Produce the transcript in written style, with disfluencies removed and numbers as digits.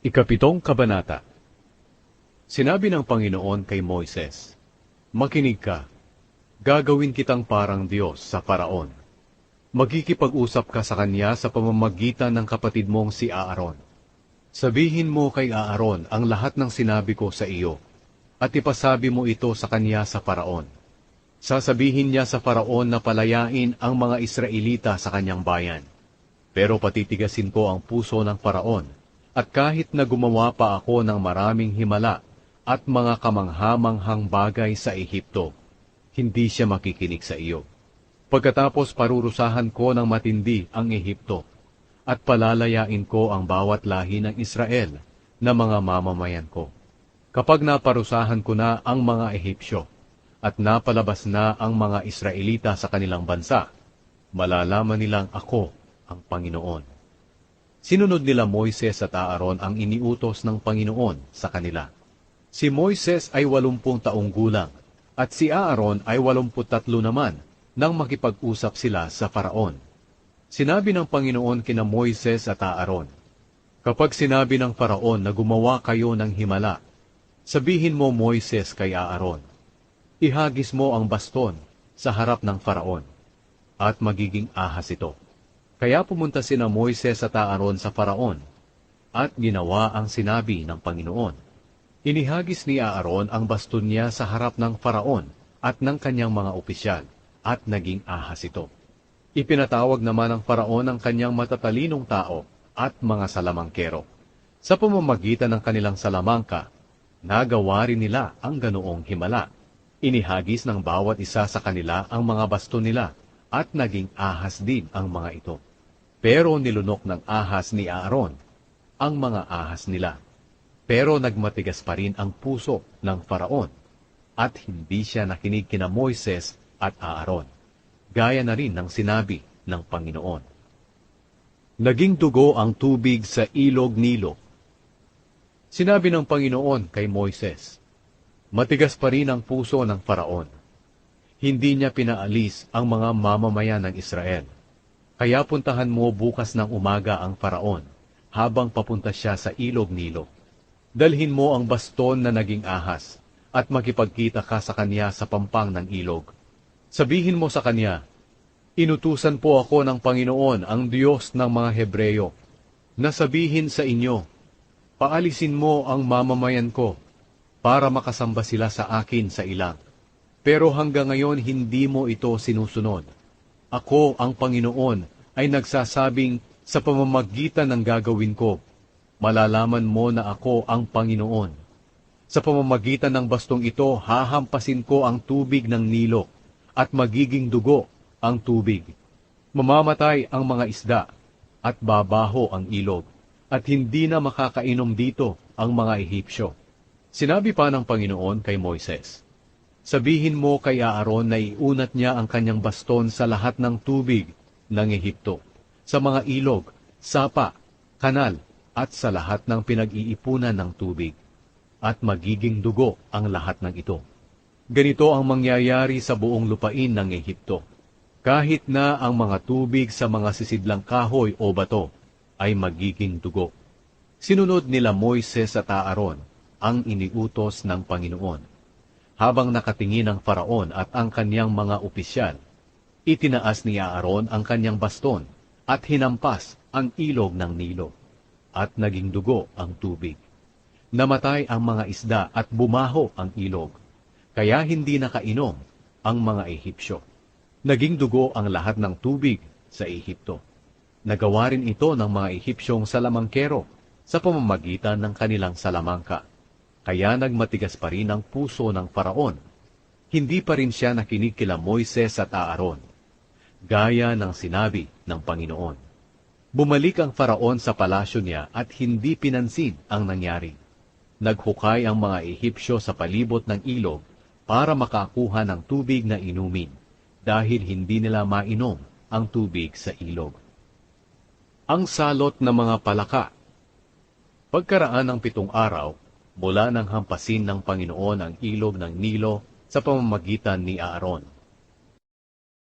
Ikapitong Kabanata. Sinabi ng Panginoon kay Moises, "Makinig ka, gagawin kitang parang Diyos sa Faraon. Magkikipag-usap ka sa kanya sa pamamagitan ng kapatid mong si Aaron. Sabihin mo kay Aaron ang lahat ng sinabi ko sa iyo, at ipasabi mo ito sa kanya sa Faraon. Sasabihin niya sa Faraon na palayain ang mga Israelita sa kanyang bayan. Pero patitigasin ko ang puso ng Faraon, at kahit na gumawa pa ako ng maraming himala at mga kamanghamanghang bagay sa Ehipto, hindi siya makikinig sa iyo. Pagkatapos parurusahan ko ng matindi ang Ehipto, at palalayain ko ang bawat lahi ng Israel na mga mamamayan ko. Kapag naparusahan ko na ang mga Ehipsyo, at napalabas na ang mga Israelita sa kanilang bansa, malalaman nilang ako ang Panginoon." Sinunod nila Moises at Aaron ang iniutos ng Panginoon sa kanila. Si Moises ay 80 taong gulang, at si Aaron ay 83 naman nang makipag-usap sila sa Faraon. Sinabi ng Panginoon kina Moises at Aaron, "Kapag sinabi ng Faraon na gumawa kayo ng himala, sabihin mo Moises kay Aaron, ihagis mo ang baston sa harap ng Faraon, at magiging ahas ito." Kaya pumunta sina Moises at Aaron sa Faraon, at ginawa ang sinabi ng Panginoon. Inihagis ni Aaron ang baston niya sa harap ng Faraon at ng kanyang mga opisyal, at naging ahas ito. Ipinatawag naman ng Faraon ang kanyang matatalinong tao at mga salamangkero. Sa pamamagitan ng kanilang salamangka, nagawa rin nila ang ganoong himala. Inihagis ng bawat isa sa kanila ang mga baston nila, at naging ahas din ang mga ito. Pero nilunok ng ahas ni Aaron ang mga ahas nila. Pero nagmatigas pa rin ang puso ng Faraon, at hindi siya nakinig kina Moises at Aaron, gaya na rin ng sinabi ng Panginoon. Naging dugo ang tubig sa ilog Nilo. Sinabi ng Panginoon kay Moises, "Matigas pa rin ang puso ng Faraon. Hindi niya pinaalis ang mga mamamayan ng Israel. Kaya puntahan mo bukas ng umaga ang Faraon, habang papunta siya sa ilog Nilo. Dalhin mo ang baston na naging ahas, at makipagkita ka sa kanya sa pampang ng ilog. Sabihin mo sa kanya, inutusan po ako ng Panginoon, ang Diyos ng mga Hebreyo, na sabihin sa inyo, paalisin mo ang mamamayan ko, para makasamba sila sa akin sa ilang. Pero hanggang ngayon hindi mo ito sinusunod. Ako, ang Panginoon, ay nagsasabing sa pamamagitan ng gagawin ko, malalaman mo na ako ang Panginoon. Sa pamamagitan ng bastong ito, hahampasin ko ang tubig ng Nilo, at magiging dugo ang tubig. Mamamatay ang mga isda, at babaho ang ilog, at hindi na makakainom dito ang mga Ehipsyo." Sinabi pa ng Panginoon kay Moises, "Sabihin mo kay Aaron na iunat niya ang kanyang baston sa lahat ng tubig ng Ehipto, sa mga ilog, sapa, kanal, at sa lahat ng pinag-iipunan ng tubig, at magiging dugo ang lahat ng ito. Ganito ang mangyayari sa buong lupain ng Ehipto, kahit na ang mga tubig sa mga sisidlang kahoy o bato ay magiging dugo." Sinunod nila Moises at Aaron ang iniutos ng Panginoon. Habang nakatingin ang Faraon at ang kanyang mga opisyal, itinaas ni Aaron ang kanyang baston at hinampas ang ilog ng Nilo, at naging dugo ang tubig. Namatay ang mga isda at bumaho ang ilog, kaya hindi nakainom ang mga Ehipsyo. Naging dugo ang lahat ng tubig sa Ehipto. Nagawa rin ito ng mga Ehipsyong salamangkero sa pamamagitan ng kanilang salamangka. Kaya nagmatigas pa rin ang puso ng Faraon. Hindi pa rin siya nakinig kila Moises at Aaron, gaya ng sinabi ng Panginoon. Bumalik ang Faraon sa palasyo niya at hindi pinansin ang nangyari. Naghukay ang mga Ehipsyo sa palibot ng ilog para makakuha ng tubig na inumin, dahil hindi nila mainom ang tubig sa ilog. Ang salot ng mga palaka. Pagkaraan ng 7 araw, mula nang hampasin ng Panginoon ang ilog ng Nilo sa pamamagitan ni Aaron,